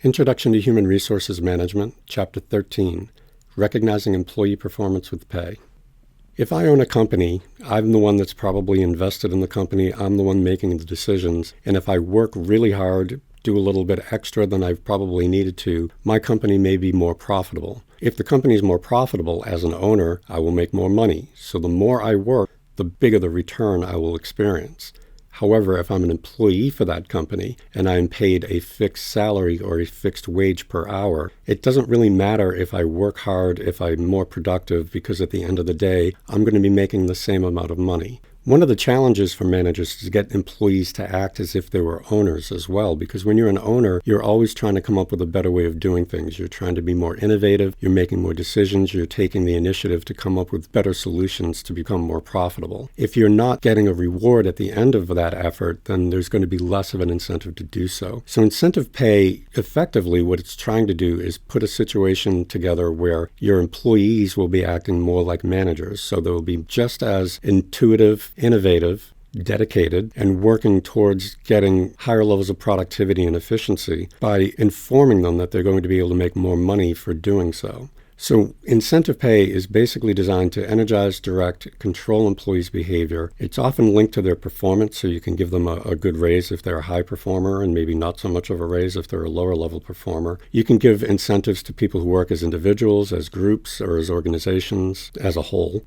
Introduction to Human Resources Management, Chapter 13, Recognizing Employee Performance with Pay. If I own a company, I'm the one that's probably invested in the company, I'm the one making the decisions, and if I work really hard, do a little bit extra than I've probably needed to, my company may be more profitable. If the company is more profitable as an owner, I will make more money. So the more I work, the bigger the return I will experience. However, if I'm an employee for that company and I'm paid a fixed salary or a fixed wage per hour, it doesn't really matter if I work hard, if I'm more productive, because at the end of the day, I'm going to be making the same amount of money. One of the challenges for managers is to get employees to act as if they were owners as well, because when you're an owner, you're always trying to come up with a better way of doing things. You're trying to be more innovative, you're making more decisions, you're taking the initiative to come up with better solutions to become more profitable. If you're not getting a reward at the end of that effort, then there's going to be less of an incentive to do so. So incentive pay, effectively, what it's trying to do is put a situation together where your employees will be acting more like managers. So they will be just as intuitive, innovative, dedicated, and working towards getting higher levels of productivity and efficiency by informing them that they're going to be able to make more money for doing so. So incentive pay is basically designed to energize, direct, control employees' behavior. It's often linked to their performance, so you can give them a good raise if they're a high performer and maybe not so much of a raise if they're a lower level performer. You can give incentives to people who work as individuals, as groups, or as organizations as a whole.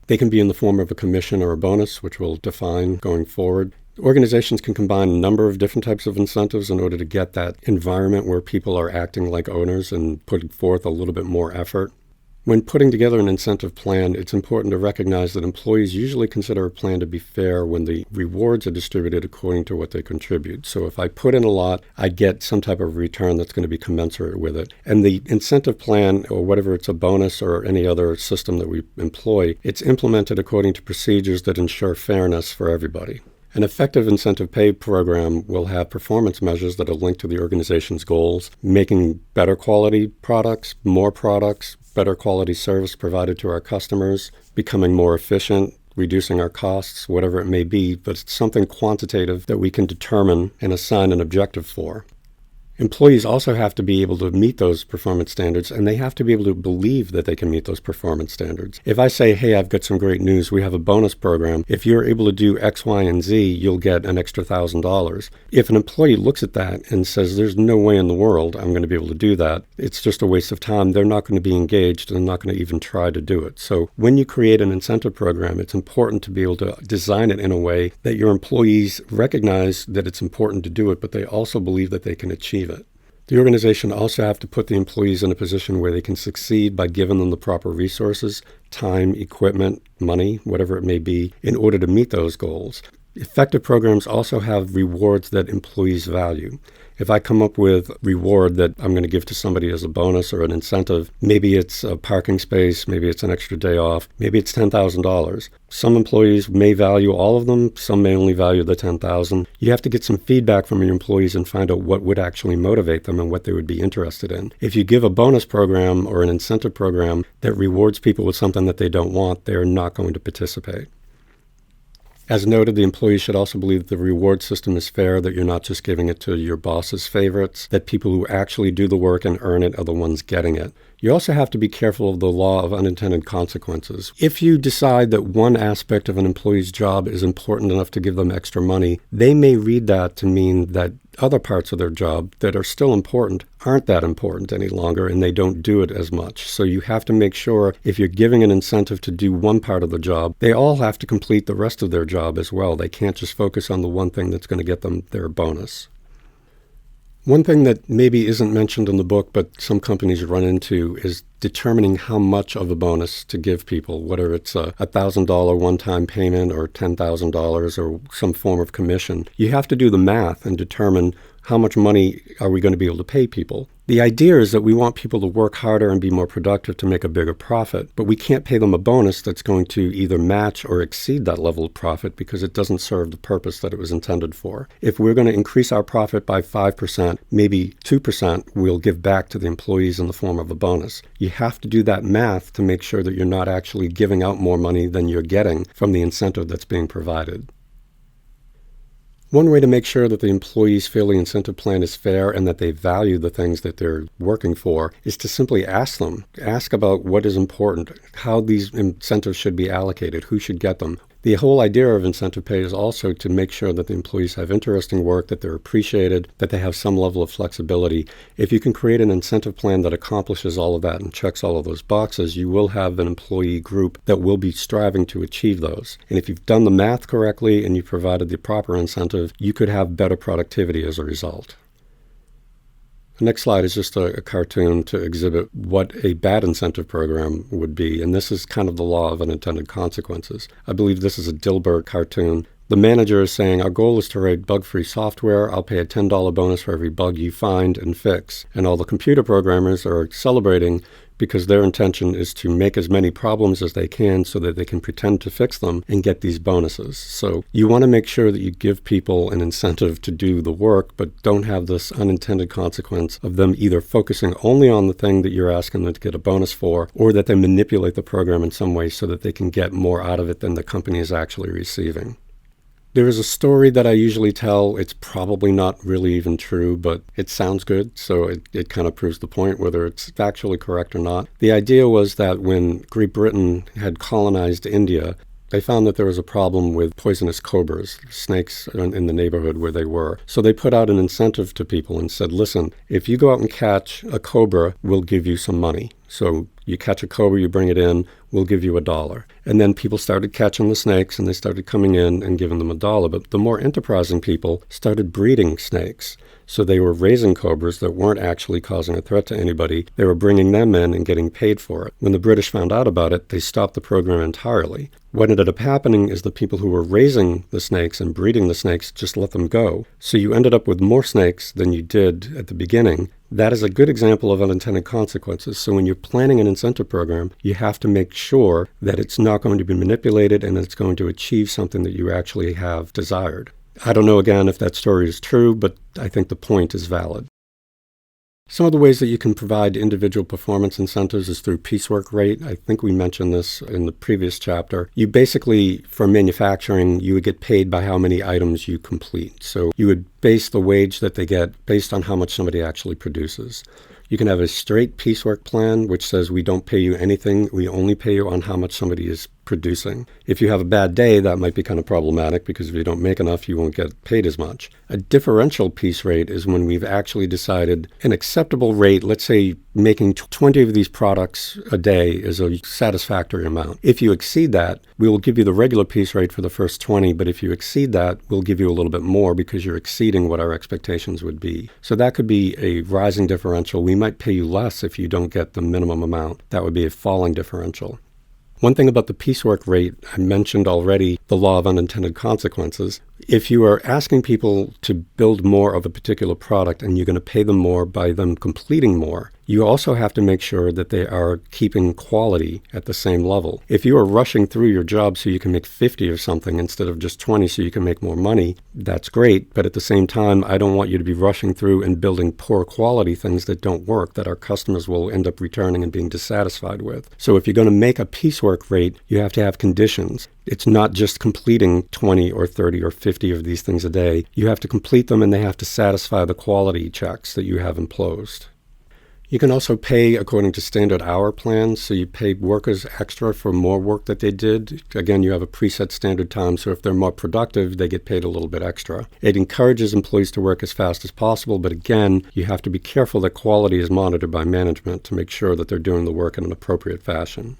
They can be in the form of a commission or a bonus, which we'll define going forward. Organizations can combine a number of different types of incentives in order to get that environment where people are acting like owners and putting forth a little bit more effort. When putting together an incentive plan, it's important to recognize that employees usually consider a plan to be fair when the rewards are distributed according to what they contribute. So if I put in a lot, I get some type of return that's going to be commensurate with it. And the incentive plan, or whatever it's a bonus or any other system that we employ, it's implemented according to procedures that ensure fairness for everybody. An effective incentive pay program will have performance measures that are linked to the organization's goals, making better quality products, better quality service provided to our customers, becoming more efficient, reducing our costs, whatever it may be, but it's something quantitative that we can determine and assign an objective for. Employees also have to be able to meet those performance standards, and they have to be able to believe that they can meet those performance standards. If I say, hey, I've got some great news, we have a bonus program. If you're able to do X, Y, and Z, you'll get an extra $1,000. If an employee looks at that and says, there's no way in the world I'm going to be able to do that, it's just a waste of time, they're not going to be engaged and not going to even try to do it. So when you create an incentive program, it's important to be able to design it in a way that your employees recognize that it's important to do it, but they also believe that they can achieve it. The organization also have to put the employees in a position where they can succeed by giving them the proper resources, time, equipment, money, whatever it may be, in order to meet those goals. Effective programs also have rewards that employees value. If I come up with a reward that I'm going to give to somebody as a bonus or an incentive, maybe it's a parking space, maybe it's an extra day off, maybe it's $10,000. Some employees may value all of them, some may only value the $10,000. You have to get some feedback from your employees and find out what would actually motivate them and what they would be interested in. If you give a bonus program or an incentive program that rewards people with something that they don't want, they're not going to participate. As noted, the employees should also believe that the reward system is fair, that you're not just giving it to your boss's favorites, that people who actually do the work and earn it are the ones getting it. You also have to be careful of the law of unintended consequences. If you decide that one aspect of an employee's job is important enough to give them extra money, they may read that to mean that other parts of their job that are still important aren't that important any longer, and they don't do it as much. So you have to make sure if you're giving an incentive to do one part of the job, they all have to complete the rest of their job as well. They can't just focus on the one thing that's going to get them their bonus. One thing that maybe isn't mentioned in the book, but some companies run into, is determining how much of a bonus to give people, whether it's a $1,000 one-time payment or $10,000 or some form of commission. You have to do the math and determine how much money are we going to be able to pay people. The idea is that we want people to work harder and be more productive to make a bigger profit, but we can't pay them a bonus that's going to either match or exceed that level of profit because it doesn't serve the purpose that it was intended for. If we're going to increase our profit by 5%, maybe 2% we'll give back to the employees in the form of a bonus. You have to do that math to make sure that you're not actually giving out more money than you're getting from the incentive that's being provided. One way to make sure that the employees feel the incentive plan is fair and that they value the things that they're working for is to simply ask them. Ask about what is important, how these incentives should be allocated, who should get them. The whole idea of incentive pay is also to make sure that the employees have interesting work, that they're appreciated, that they have some level of flexibility. If you can create an incentive plan that accomplishes all of that and checks all of those boxes, you will have an employee group that will be striving to achieve those. And if you've done the math correctly and you provided the proper incentive, you could have better productivity as a result. The next slide is just a cartoon to exhibit what a bad incentive program would be, and this is kind of the law of unintended consequences. I believe this is a Dilbert cartoon. The manager is saying, our goal is to write bug-free software. I'll pay a $10 bonus for every bug you find and fix. And all the computer programmers are celebrating because their intention is to make as many problems as they can so that they can pretend to fix them and get these bonuses. So you want to make sure that you give people an incentive to do the work, but don't have this unintended consequence of them either focusing only on the thing that you're asking them to get a bonus for, or that they manipulate the program in some way so that they can get more out of it than the company is actually receiving. There is a story that I usually tell. It's probably not really even true, but it sounds good, so it kind of proves the point, whether it's factually correct or not. The idea was that when Great Britain had colonized India, they found that there was a problem with poisonous cobras, snakes in the neighborhood where they were. So they put out an incentive to people and said, listen, if you go out and catch a cobra, we'll give you some money. So you catch a cobra, you bring it in, we'll give you $1. And then people started catching the snakes and they started coming in and giving them $1. But the more enterprising people started breeding snakes. So they were raising cobras that weren't actually causing a threat to anybody. They were bringing them in and getting paid for it. When the British found out about it, they stopped the program entirely. What ended up happening is the people who were raising the snakes and breeding the snakes just let them go. So you ended up with more snakes than you did at the beginning. That is a good example of unintended consequences. So when you're planning an incentive program, you have to make sure that it's not going to be manipulated and it's going to achieve something that you actually have desired. I don't know, again, if that story is true, but I think the point is valid. Some of the ways that you can provide individual performance incentives is through piecework rate. I think we mentioned this in the previous chapter. You basically, for manufacturing, you would get paid by how many items you complete. So you would base the wage that they get based on how much somebody actually produces. You can have a straight piecework plan, which says we don't pay you anything. We only pay you on how much somebody is producing. If you have a bad day, that might be kind of problematic because if you don't make enough, you won't get paid as much. A differential piece rate is when we've actually decided an acceptable rate, let's say making 20 of these products a day is a satisfactory amount. If you exceed that, we will give you the regular piece rate for the first 20, but if you exceed that, we'll give you a little bit more because you're exceeding what our expectations would be. So that could be a rising differential. We might pay you less if you don't get the minimum amount. That would be a falling differential. One thing about the piecework rate, I mentioned already the law of unintended consequences. If you are asking people to build more of a particular product and you're going to pay them more by them completing more, you also have to make sure that they are keeping quality at the same level. If you are rushing through your job so you can make 50 of something instead of just 20 so you can make more money, that's great. But at the same time, I don't want you to be rushing through and building poor quality things that don't work, that our customers will end up returning and being dissatisfied with. So if you're going to make a piecework rate, you have to have conditions. It's not just completing 20 or 30 or 50 of these things a day. You have to complete them and they have to satisfy the quality checks that you have imposed. You can also pay according to standard hour plans, so you pay workers extra for more work that they did. Again, you have a preset standard time, so if they're more productive, they get paid a little bit extra. It encourages employees to work as fast as possible, but again, you have to be careful that quality is monitored by management to make sure that they're doing the work in an appropriate fashion.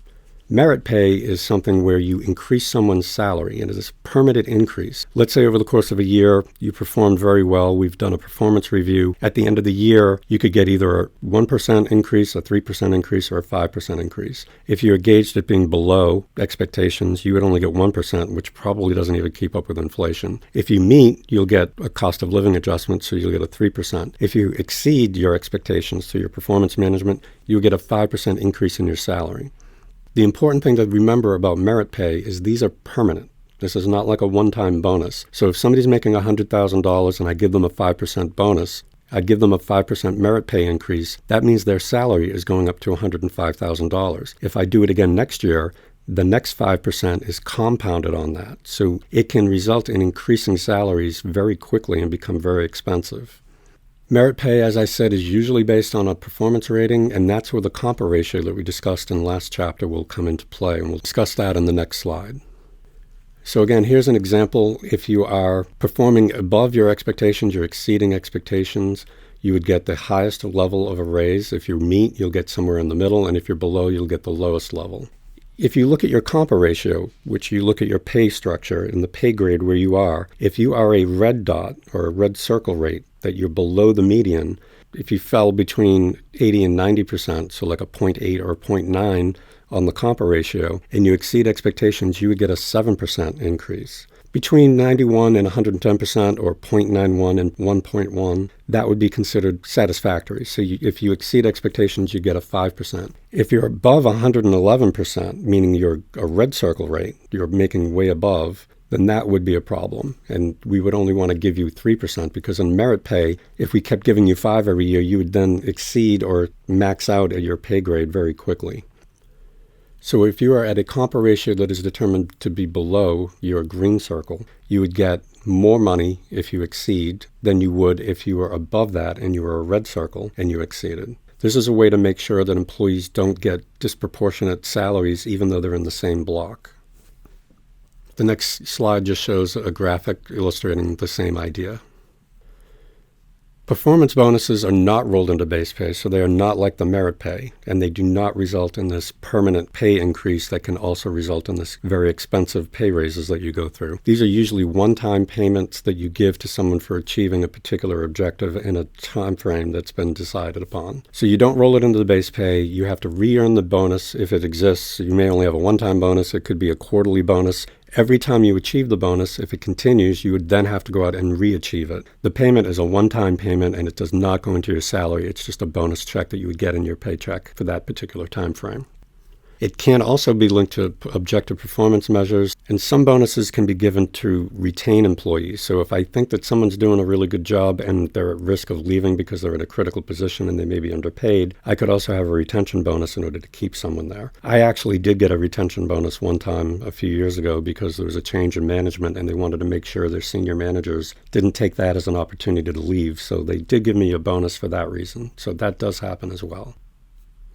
Merit pay is something where you increase someone's salary, and it is a permanent increase. Let's say over the course of a year, you performed very well. We've done a performance review. At the end of the year, you could get either a 1% increase, a 3% increase, or a 5% increase. If you're gauged at being below expectations, you would only get 1%, which probably doesn't even keep up with inflation. If you meet, you'll get a cost of living adjustment, so you'll get a 3%. If you exceed your expectations through your performance management, you'll get a 5% increase in your salary. The important thing to remember about merit pay is these are permanent. This is not like a one-time bonus. So if somebody's making $100,000 and I give them a 5% bonus, I give them a 5% merit pay increase, that means their salary is going up to $105,000. If I do it again next year, the next 5% is compounded on that. So it can result in increasing salaries very quickly and become very expensive. Merit pay, as I said, is usually based on a performance rating, and that's where the compa ratio that we discussed in the last chapter will come into play, and we'll discuss that in the next slide. So again, here's an example. If you are performing above your expectations, you're exceeding expectations, you would get the highest level of a raise. If you meet, you'll get somewhere in the middle, and if you're below, you'll get the lowest level. If you look at your compa ratio, which you look at your pay structure and the pay grade where you are, if you are a red dot or a red circle rate, that you're below the median, if you fell between 80 and 90%, so like a 0.8 or a 0.9 on the compa ratio, and you exceed expectations, you would get a 7% increase. Between 91 and 110%, or 0.91 and 1.1, that would be considered satisfactory. So if you exceed expectations, you get a 5%. If you're above 111%, meaning you're a red circle rate, you're making way above, then that would be a problem. And we would only want to give you 3%, because in merit pay, if we kept giving you 5 every year, you would then exceed or max out at your pay grade very quickly. So if you are at a compa ratio that is determined to be below your green circle, you would get more money if you exceed than you would if you were above that and you were a red circle and you exceeded. This is a way to make sure that employees don't get disproportionate salaries even though they're in the same block. The next slide just shows a graphic illustrating the same idea. Performance bonuses are not rolled into base pay, so they are not like the merit pay, and they do not result in this permanent pay increase that can also result in this very expensive pay raises that you go through. These are usually one-time payments that you give to someone for achieving a particular objective in a time frame that's been decided upon. So you don't roll it into the base pay. You have to re-earn the bonus if it exists. You may only have a one-time bonus. It could be a quarterly bonus. Every time you achieve the bonus, if it continues, you would then have to go out and re-achieve it. The payment is a one-time payment, and it does not go into your salary. It's just a bonus check that you would get in your paycheck for that particular time frame. It can also be linked to objective performance measures, and some bonuses can be given to retain employees. So if I think that someone's doing a really good job and they're at risk of leaving because they're in a critical position and they may be underpaid, I could also have a retention bonus in order to keep someone there. I actually did get a retention bonus one time a few years ago because there was a change in management and they wanted to make sure their senior managers didn't take that as an opportunity to leave. So they did give me a bonus for that reason. So that does happen as well.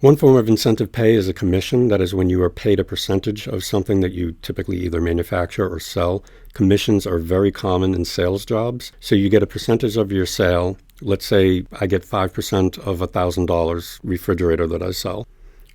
One form of incentive pay is a commission. That is when you are paid a percentage of something that you typically either manufacture or sell. Commissions are very common in sales jobs. So you get a percentage of your sale. Let's say I get 5% of a $1,000 refrigerator that I sell.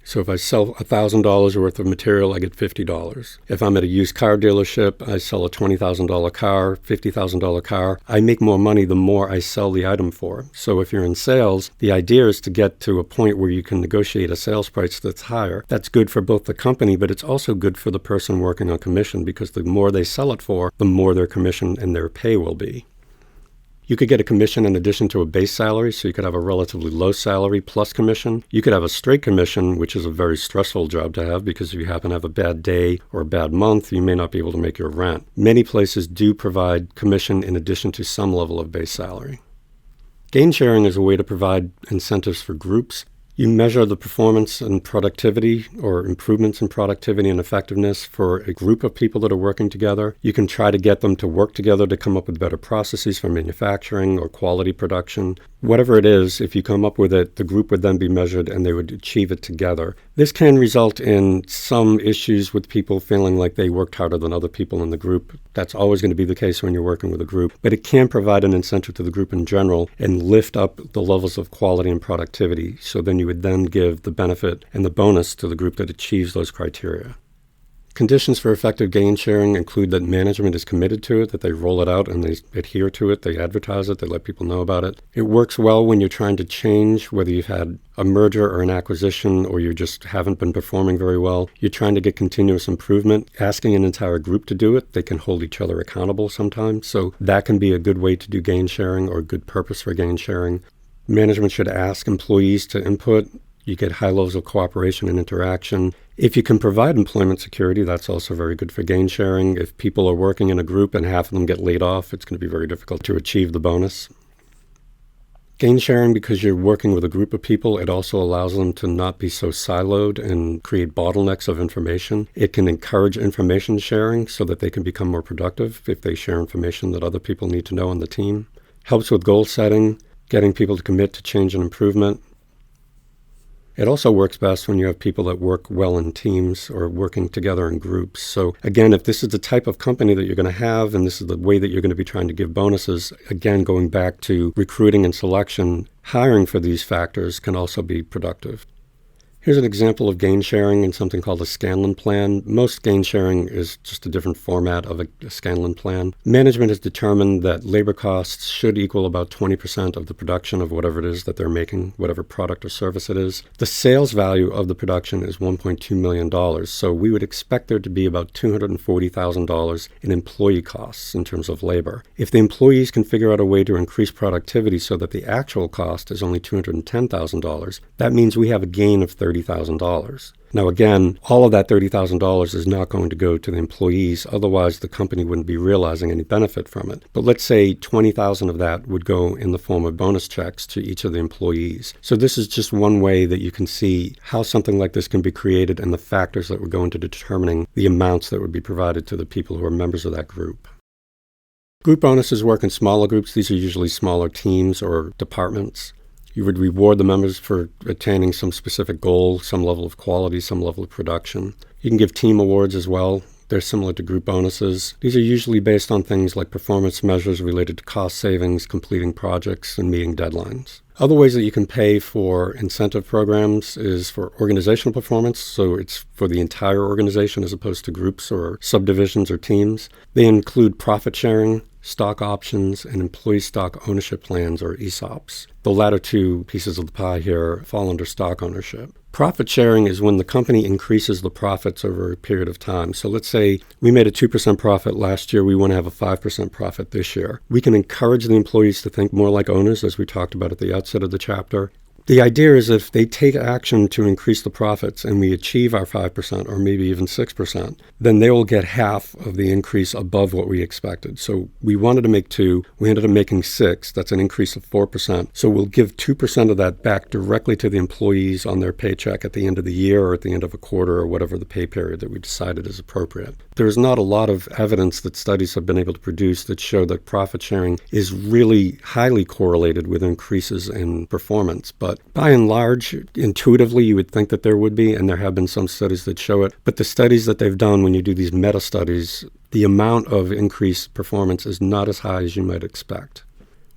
So if I sell $1,000 worth of material, I get $50. If I'm at a used car dealership, I sell a $20,000 car, $50,000 car, I make more money the more I sell the item for. So if you're in sales, the idea is to get to a point where you can negotiate a sales price that's higher. That's good for both the company, but it's also good for the person working on commission, because the more they sell it for, the more their commission and their pay will be. You could get a commission in addition to a base salary, so you could have a relatively low salary plus commission. You could have a straight commission, which is a very stressful job to have, because if you happen to have a bad day or a bad month, you may not be able to make your rent. Many places do provide commission in addition to some level of base salary. Gain sharing is a way to provide incentives for groups. You measure the performance and productivity, or improvements in productivity and effectiveness, for a group of people that are working together. You can try to get them to work together to come up with better processes for manufacturing or quality production. Whatever it is, if you come up with it, the group would then be measured and they would achieve it together. This can result in some issues with people feeling like they worked harder than other people in the group. That's always going to be the case when you're working with a group, but it can provide an incentive to the group in general and lift up the levels of quality and productivity. So then you would then give the benefit and the bonus to the group that achieves those criteria. Conditions for effective gain sharing include that management is committed to it, that they roll it out and they adhere to it, they advertise it, they let people know about it. It works well when you're trying to change, whether you've had a merger or an acquisition, or you just haven't been performing very well. You're trying to get continuous improvement. Asking an entire group to do it, they can hold each other accountable sometimes. So that can be a good way to do gain sharing, or a good purpose for gain sharing. Management should ask employees to input. You get high levels of cooperation and interaction. If you can provide employment security, that's also very good for gain sharing. If people are working in a group and half of them get laid off, it's going to be very difficult to achieve the bonus. Gain sharing, because you're working with a group of people, it also allows them to not be so siloed and create bottlenecks of information. It can encourage information sharing so that they can become more productive if they share information that other people need to know on the team. Helps with goal setting, getting people to commit to change and improvement. It also works best when you have people that work well in teams or working together in groups. So again, if this is the type of company that you're going to have and this is the way that you're going to be trying to give bonuses, again, going back to recruiting and selection, hiring for these factors can also be productive. Here's an example of gain sharing in something called a Scanlon plan. Most gain sharing is just a different format of a Scanlon plan. Management has determined that labor costs should equal about 20% of the production of whatever it is that they're making, whatever product or service it is. The sales value of the production is $1.2 million, so we would expect there to be about $240,000 in employee costs in terms of labor. If the employees can figure out a way to increase productivity so that the actual cost is only $210,000, that means we have a gain of $30,000. Now again, all of that $30,000 is not going to go to the employees, otherwise the company wouldn't be realizing any benefit from it. But let's say $20,000 of that would go in the form of bonus checks to each of the employees. So this is just one way that you can see how something like this can be created and the factors that would go into determining the amounts that would be provided to the people who are members of that group. Group bonuses work in smaller groups. These are usually smaller teams or departments. You would reward the members for attaining some specific goal, some level of quality, some level of production. You can give team awards as well. They're similar to group bonuses. These are usually based on things like performance measures related to cost savings, completing projects, and meeting deadlines. Other ways that you can pay for incentive programs is for organizational performance, so it's for the entire organization as opposed to groups or subdivisions or teams. They include profit sharing, stock options, and employee stock ownership plans, or ESOPs. The latter two pieces of the pie here fall under stock ownership. Profit sharing is when the company increases the profits over a period of time. So let's say we made a 2% profit last year. We want to have a 5% profit this year. We can encourage the employees to think more like owners, as we talked about at the outset of the chapter. The idea is if they take action to increase the profits and we achieve our 5% or maybe even 6%, then they will get half of the increase above what we expected. So we wanted to make 2, we ended up making 6. That's an increase of 4%. So we'll give 2% of that back directly to the employees on their paycheck at the end of the year or at the end of a quarter or whatever the pay period that we decided is appropriate. There's not a lot of evidence that studies have been able to produce that show that profit sharing is really highly correlated with increases in performance. But by and large, intuitively, you would think that there would be, and there have been some studies that show it. But the studies that they've done, when you do these meta-studies, the amount of increased performance is not as high as you might expect.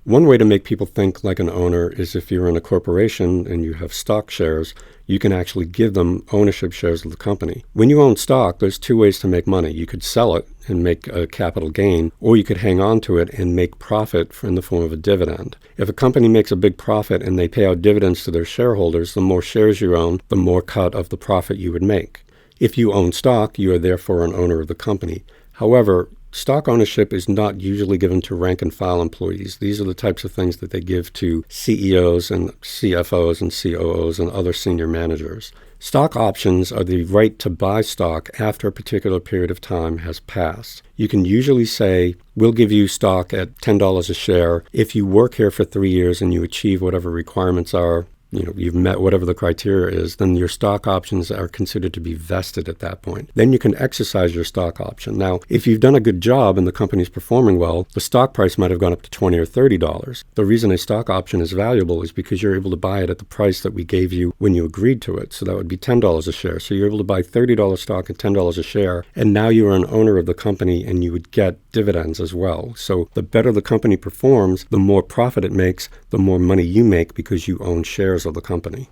One way to make people think like an owner is if you're in a corporation and you have stock shares, you can actually give them ownership shares of the company. When you own stock, there's 2 ways to make money. You could sell it and make a capital gain, or you could hang on to it and make profit in the form of a dividend. If a company makes a big profit and they pay out dividends to their shareholders, the more shares you own, the more cut of the profit you would make. If you own stock, you are therefore an owner of the company. However, stock ownership is not usually given to rank-and-file employees. These are the types of things that they give to CEOs and CFOs and COOs and other senior managers. Stock options are the right to buy stock after a particular period of time has passed. You can usually say, we'll give you stock at $10 a share if you work here for 3 years and you achieve whatever requirements are. You've met whatever the criteria is, then your stock options are considered to be vested at that point. Then you can exercise your stock option. Now, if you've done a good job and the company's performing well, the stock price might have gone up to $20 or $30. The reason a stock option is valuable is because you're able to buy it at the price that we gave you when you agreed to it. So that would be $10 a share. So you're able to buy $30 stock at $10 a share, and now you are an owner of the company and you would get dividends as well. So the better the company performs, the more profit it makes, the more money you make because you own shares of the company.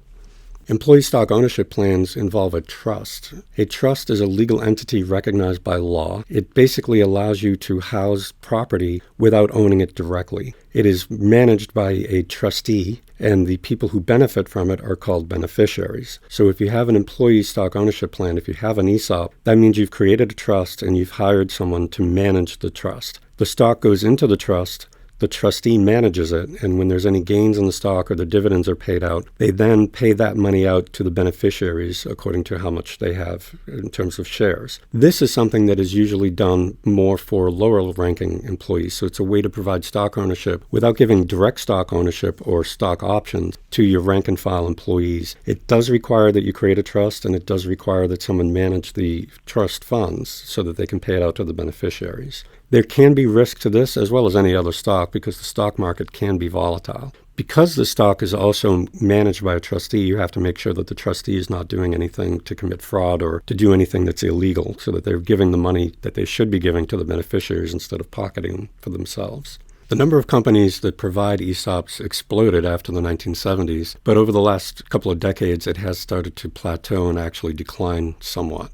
Employee stock ownership plans involve a trust. A trust is a legal entity recognized by law. It basically allows you to house property without owning it directly. It is managed by a trustee, and the people who benefit from it are called beneficiaries. So if you have an employee stock ownership plan, if you have an ESOP, that means you've created a trust and you've hired someone to manage the trust. The stock goes into the trust. The trustee manages it, and when there's any gains in the stock or the dividends are paid out, they then pay that money out to the beneficiaries according to how much they have in terms of shares. This is something that is usually done more for lower-ranking employees, so it's a way to provide stock ownership without giving direct stock ownership or stock options to your rank-and-file employees. It does require that you create a trust, and it does require that someone manage the trust funds so that they can pay it out to the beneficiaries. There can be risk to this as well as any other stock because the stock market can be volatile. Because the stock is also managed by a trustee, you have to make sure that the trustee is not doing anything to commit fraud or to do anything that's illegal, so that they're giving the money that they should be giving to the beneficiaries instead of pocketing for themselves. The number of companies that provide ESOPs exploded after the 1970s, but over the last couple of decades it has started to plateau and actually decline somewhat.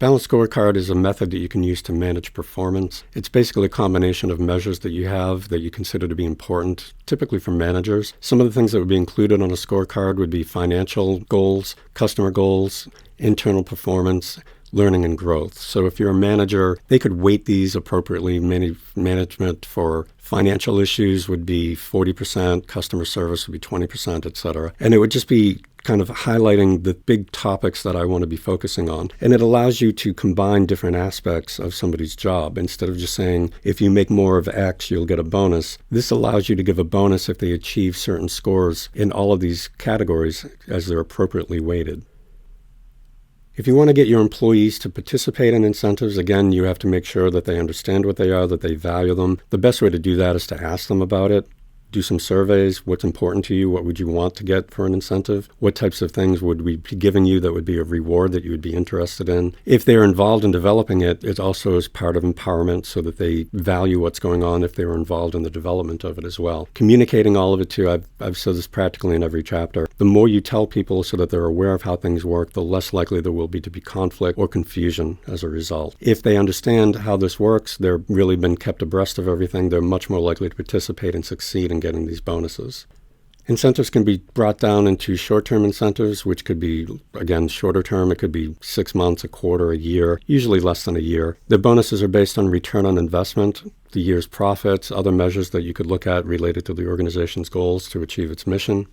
Balanced scorecard is a method that you can use to manage performance. It's basically a combination of measures that you have that you consider to be important, typically for managers. Some of the things that would be included on a scorecard would be financial goals, customer goals, internal performance, learning and growth. So if you're a manager, they could weight these appropriately. Management for financial issues would be 40%, customer service would be 20%, et cetera. And it would just be kind of highlighting the big topics that I want to be focusing on. And it allows you to combine different aspects of somebody's job. Instead of just saying, if you make more of X, you'll get a bonus. This allows you to give a bonus if they achieve certain scores in all of these categories as they're appropriately weighted. If you want to get your employees to participate in incentives, again, you have to make sure that they understand what they are, that they value them. The best way to do that is to ask them about it. Do some surveys. What's important to you? What would you want to get for an incentive? What types of things would we be giving you that would be a reward that you would be interested in? If they're involved in developing it, it also is part of empowerment so that they value what's going on if they were involved in the development of it as well. Communicating all of it too, I've said this practically in every chapter. The more you tell people so that they're aware of how things work, the less likely there will be to be conflict or confusion as a result. If they understand how this works, they're really been kept abreast of everything, they're much more likely to participate and succeed in getting these bonuses. Incentives can be brought down into short-term incentives, which could be, again, shorter term. It could be 6 months, a quarter, a year, usually less than a year. The bonuses are based on return on investment, the year's profits, other measures that you could look at related to the organization's goals to achieve its mission.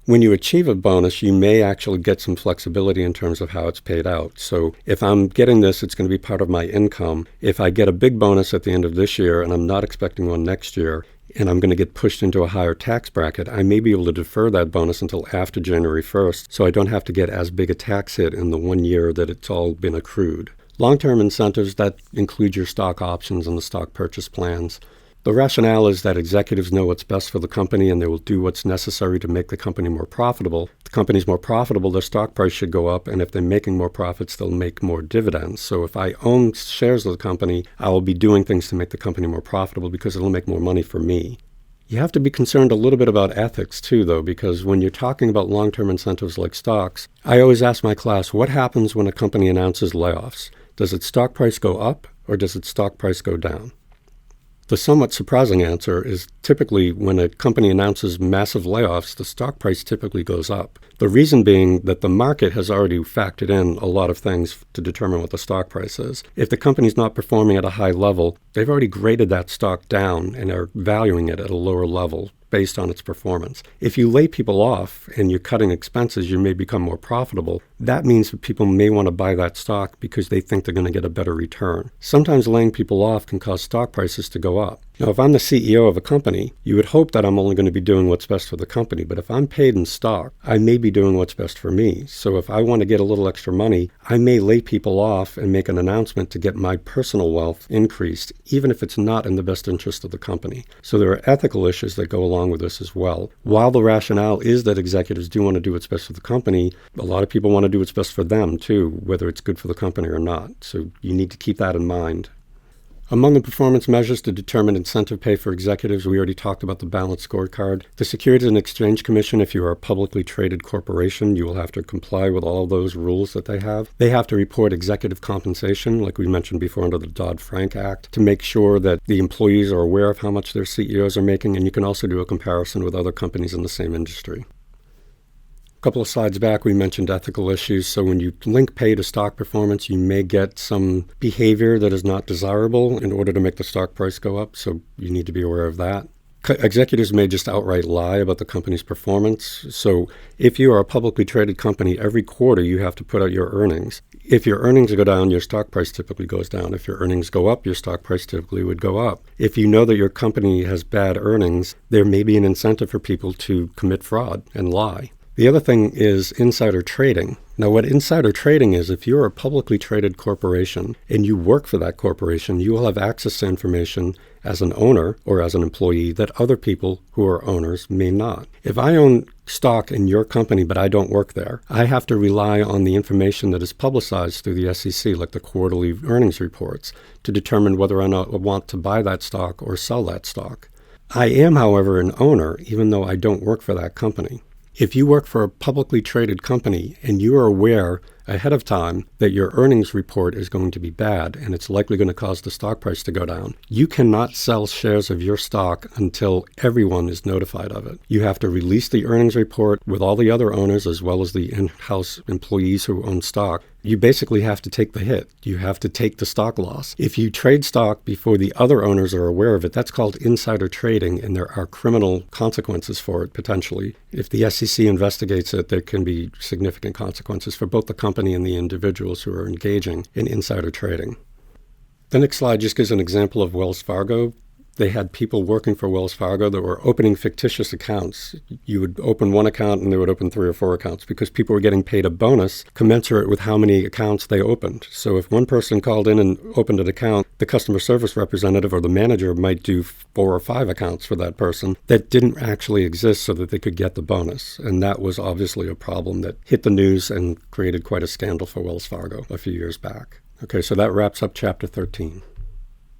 When you achieve a bonus, you may actually get some flexibility in terms of how it's paid out. So if I'm getting this, it's going to be part of my income. If I get a big bonus at the end of this year and I'm not expecting one next year, and I'm going to get pushed into a higher tax bracket, I may be able to defer that bonus until after January 1st, so I don't have to get as big a tax hit in the 1 year that it's all been accrued. Long-term incentives, that include your stock options and the stock purchase plans. The rationale is that executives know what's best for the company and they will do what's necessary to make the company more profitable. If the company's more profitable, their stock price should go up, and if they're making more profits, they'll make more dividends. So if I own shares of the company, I will be doing things to make the company more profitable because it'll make more money for me. You have to be concerned a little bit about ethics too, though, because when you're talking about long-term incentives like stocks, I always ask my class, what happens when a company announces layoffs? Does its stock price go up or does its stock price go down? The somewhat surprising answer is typically when a company announces massive layoffs, the stock price typically goes up. The reason being that the market has already factored in a lot of things to determine what the stock price is. If the company's not performing at a high level, they've already graded that stock down and are valuing it at a lower level based on its performance. If you lay people off and you're cutting expenses, you may become more profitable. That means that people may want to buy that stock because they think they're going to get a better return. Sometimes laying people off can cause stock prices to go up. Now, if I'm the CEO of a company, you would hope that I'm only going to be doing what's best for the company. But if I'm paid in stock, I may be doing what's best for me. So if I want to get a little extra money, I may lay people off and make an announcement to get my personal wealth increased, even if it's not in the best interest of the company. So there are ethical issues that go along with this as well. While the rationale is that executives do want to do what's best for the company, a lot of people want to do what's best for them too, whether it's good for the company or not. So you need to keep that in mind. Among the performance measures to determine incentive pay for executives, we already talked about the balanced scorecard. The Securities and Exchange Commission, if you are a publicly traded corporation, you will have to comply with all of those rules that they have. They have to report executive compensation, like we mentioned before under the Dodd-Frank Act, to make sure that the employees are aware of how much their CEOs are making, and you can also do a comparison with other companies in the same industry. couple of slides back, we mentioned ethical issues. So when you link pay to stock performance, you may get some behavior that is not desirable in order to make the stock price go up. So you need to be aware of that. Executives may just outright lie about the company's performance. So if you are a publicly traded company, every quarter you have to put out your earnings. If your earnings go down, your stock price typically goes down. If your earnings go up, your stock price typically would go up. If you know that your company has bad earnings, there may be an incentive for people to commit fraud and lie. The other thing is insider trading. Now, what insider trading is, if you're a publicly traded corporation and you work for that corporation, you will have access to information as an owner or as an employee that other people who are owners may not. If I own stock in your company but I don't work there, I have to rely on the information that is publicized through the SEC, like the quarterly earnings reports, to determine whether or not I want to buy that stock or sell that stock. I am, however, an owner, even though I don't work for that company. If you work for a publicly traded company and you are aware ahead of time that your earnings report is going to be bad and it's likely going to cause the stock price to go down, you cannot sell shares of your stock until everyone is notified of it. You have to release the earnings report with all the other owners as well as the in-house employees who own stock. You basically have to take the hit. You have to take the stock loss. If you trade stock before the other owners are aware of it, that's called insider trading, and there are criminal consequences for it, potentially. If the SEC investigates it, there can be significant consequences for both the company and the individuals who are engaging in insider trading. The next slide just gives an example of Wells Fargo. They had people working for Wells Fargo that were opening fictitious accounts. You would open one account and they would open 3 or 4 accounts because people were getting paid a bonus commensurate with how many accounts they opened. So if one person called in and opened an account, the customer service representative or the manager might do 4 or 5 accounts for that person that didn't actually exist so that they could get the bonus. And that was obviously a problem that hit the news and created quite a scandal for Wells Fargo a few years back. Okay, so that wraps up Chapter 13.